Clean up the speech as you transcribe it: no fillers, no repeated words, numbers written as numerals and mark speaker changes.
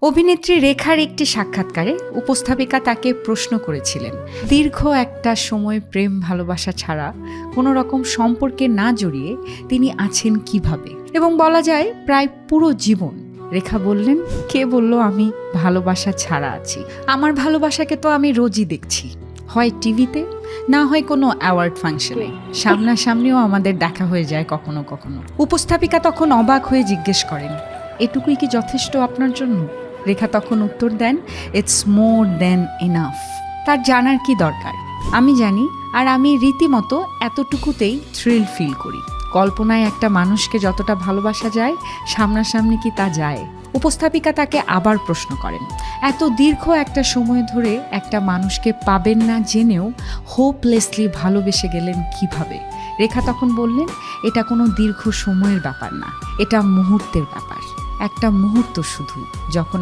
Speaker 1: অভিনেত্রী রেখার একটি সাক্ষাৎকারে উপস্থাপিকা তাকে প্রশ্ন করেছিলেন, দীর্ঘ একটা সময় প্রেম ভালোবাসা ছাড়া কোনো রকম সম্পর্কে না জড়িয়ে তিনি আছেন কিভাবে, এবং বলা যায় প্রায় পুরো জীবন। রেখা বললেন, কে বলল আমি ভালোবাসা ছাড়া আছি? আমার ভালোবাসাকে তো আমি রোজই দেখছি, হয় টিভিতে, না হয় কোনো অ্যাওয়ার্ড ফাংশনে, সামনাসামনিও আমাদের দেখা হয়ে যায় কখনো কখনো। উপস্থাপিকা তখন অবাক হয়ে জিজ্ঞেস করেন, এটুকুই কি যথেষ্ট আপনার জন্য? রেখা তখন উত্তর দেন, ইটস মোর দ্যান এনাফ। তার জানার কি দরকার? আমি জানি, আর আমি রীতিমতো এতটুকুতেই থ্রিল ফিল করি। কল্পনায় একটা মানুষকে যতটা ভালোবাসা যায়, সামনাসামনি কি তা যায়? উপস্থাপিকা তাকে আবার প্রশ্ন করেন, এত দীর্ঘ একটা সময় ধরে একটা মানুষকে পাবেন না জেনেও হোপলেসলি ভালোবেসে গেলেন কিভাবে? রেখা তখন বললেন, এটা কোনো দীর্ঘ সময়ের ব্যাপার না, এটা মুহূর্তের ব্যাপার। একটা মুহূর্ত শুধু, যখন